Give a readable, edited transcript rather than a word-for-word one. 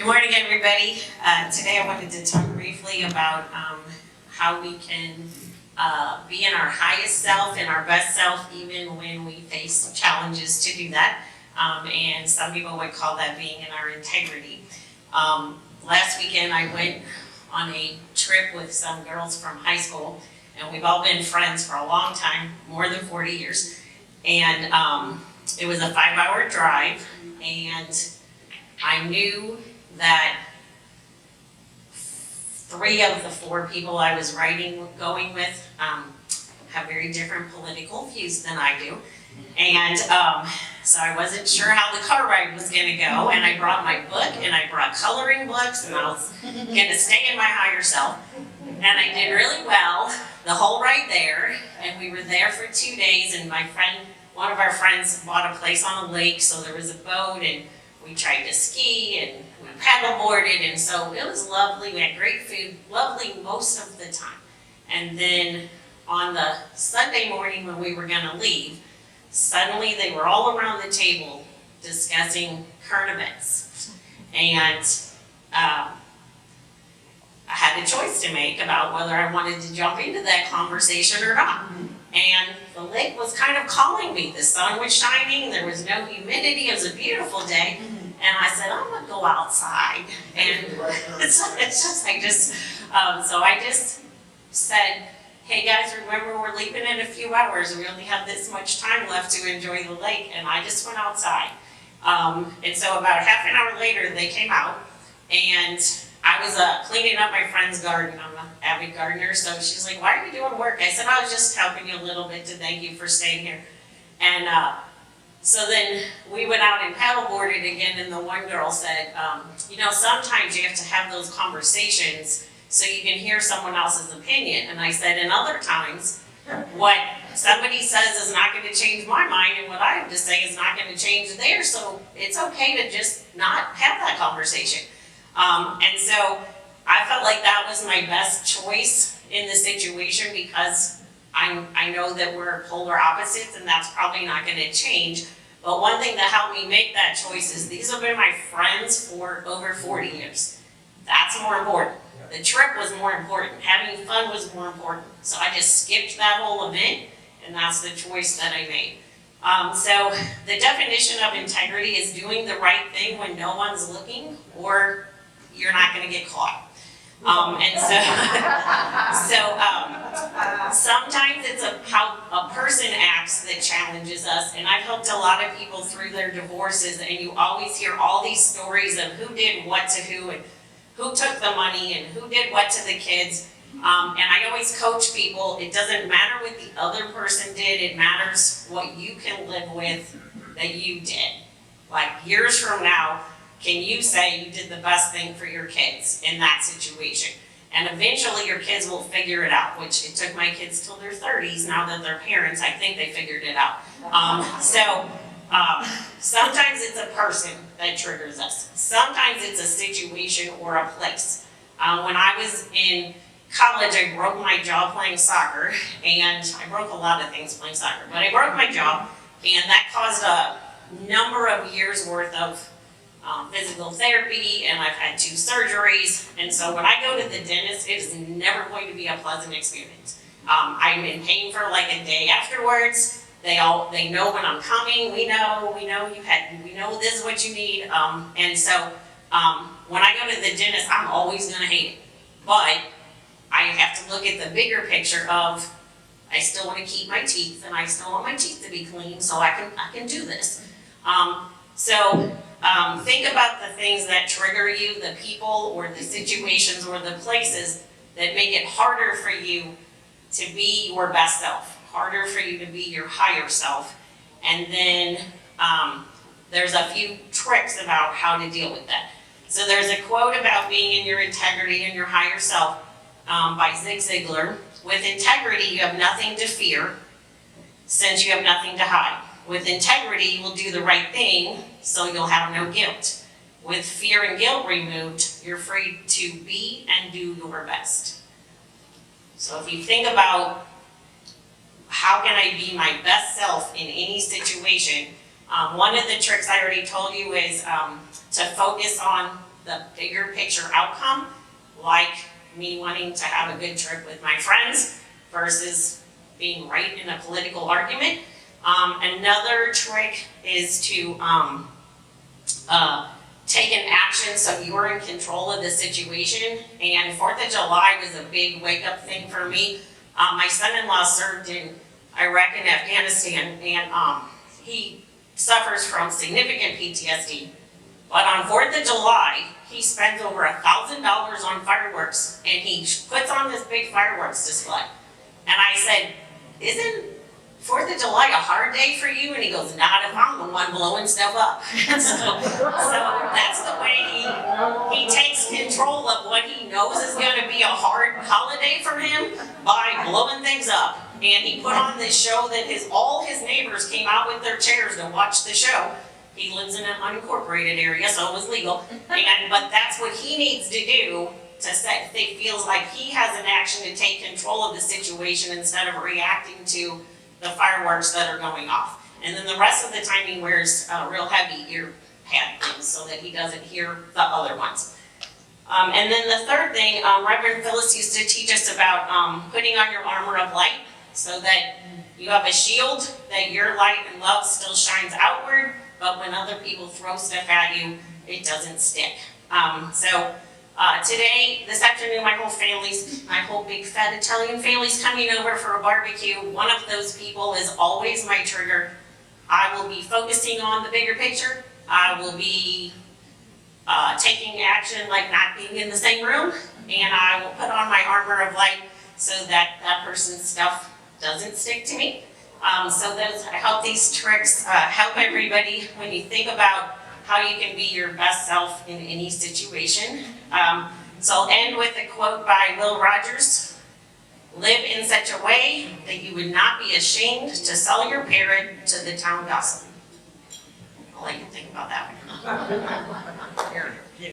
Good morning, everybody. Today I wanted to talk briefly about how we can be in our highest self and our best self even when we face challenges to do that. And some people would call that being in our integrity. Last weekend I went on a trip with some girls from high school, and we've all been friends for a long time, more than 40 years. And it was a 5-hour drive, and I knew that 3 of the 4 people I was going with have very different political views than I do. And so I wasn't sure how the car ride was gonna go, and I brought my book, and I brought coloring books, and I was gonna stay in my higher self. And I did really well the whole ride there, and we were there for 2 days, and one of our friends bought a place on a lake, so there was a boat, and we tried to ski, and we paddleboarded, and so it was lovely. We had great food, lovely most of the time. And then on the Sunday morning when we were gonna leave, suddenly they were all around the table discussing current events. And I had a choice to make about whether I wanted to jump into that conversation or not. And the lake was kind of calling me. The sun was shining, there was no humidity, it was a beautiful day. And I said, I'm gonna go outside. And so I just said, hey guys, remember we're leaving in a few hours. We only have this much time left to enjoy the lake. And I just went outside. And so about half an hour later, they came out, and I was cleaning up my friend's garden. I'm an avid gardener, so she's like, why are you doing work? I said, I was just helping you a little bit to thank you for staying here. And so then we went out and paddleboarded again, and the one girl said, sometimes you have to have those conversations so you can hear someone else's opinion. And I said, and other times, what somebody says is not going to change my mind, and what I have to say is not going to change theirs, so it's okay to just not have that conversation. And so I felt like that was my best choice in the situation, because I know that we're polar opposites, and that's probably not going to change. But one thing that helped me make that choice is these have been my friends for over 40 years. That's more important. The trip was more important. Having fun was more important. So I just skipped that whole event, and that's the choice that I made. So the definition of integrity is doing the right thing when no one's looking, or you're not going to get caught. Sometimes it's how a person acts that challenges us, and I've helped a lot of people through their divorces, and you always hear all these stories of who did what to who, and who took the money, and who did what to the kids. And I always coach people, it doesn't matter what the other person did, it matters what you can live with that you did. Like years from now, can you say you did the best thing for your kids in that situation? And eventually your kids will figure it out, which it took my kids till their 30s. Now that they're parents, I think they figured it out. Sometimes it's a person that triggers us. Sometimes it's a situation or a place. When I was in college, I broke my jaw playing soccer, and I broke a lot of things playing soccer, but I broke my jaw, and that caused a number of years worth of physical therapy, and I've had 2 surgeries. And so when I go to the dentist, it is never going to be a pleasant experience. I'm in pain for like a day afterwards. They know when I'm coming. We know this is what you need. And so when I go to the dentist, I'm always going to hate it. But I have to look at the bigger picture of I still want to keep my teeth, and I still want my teeth to be clean, so I can do this. Think about the things that trigger you, the people or the situations or the places that make it harder for you to be your best self, harder for you to be your higher self. And then there's a few tricks about how to deal with that. So there's a quote about being in your integrity and your higher self by Zig Ziglar. With integrity, you have nothing to fear, since you have nothing to hide. With integrity, you will do the right thing, so you'll have no guilt. With fear and guilt removed, you're free to be and do your best. So if you think about how can I be my best self in any situation, one of the tricks I already told you is to focus on the bigger picture outcome, like me wanting to have a good trip with my friends versus being right in a political argument. Another trick is to take an action so you're in control of the situation. And 4th of July was a big wake-up thing for me. My son-in-law served in Iraq and Afghanistan, and he suffers from significant PTSD. But on 4th of July, he spends over $1,000 on fireworks, and he puts on this big fireworks display. And I said, isn't 4th of July a hard day for you? And he goes, not if I'm the one blowing stuff up. so that's the way he takes control of what he knows is going to be a hard holiday for him by blowing things up. And he put on this show that all his neighbors came out with their chairs to watch the show. He lives in an unincorporated area, so it was legal. But that's what he needs to do to set, he feels like he has an action to take control of the situation instead of reacting to the fireworks that are going off. And then the rest of the time he wears real heavy ear pad things so that he doesn't hear the other ones. And then the third thing, Reverend Phyllis used to teach us about putting on your armor of light so that you have a shield, that your light and love still shines outward, but when other people throw stuff at you, it doesn't stick. Today, this afternoon, my whole big fat Italian family's coming over for a barbecue. One of those people is always my trigger. I will be focusing on the bigger picture. I will be taking action like not being in the same room, and I will put on my armor of light so that that person's stuff doesn't stick to me. I hope these tricks help everybody when you think about how you can be your best self in any situation. So I'll end with a quote by Will Rogers. Live in such a way that you would not be ashamed to sell your parrot to the town gossip. I'll let you think about that one.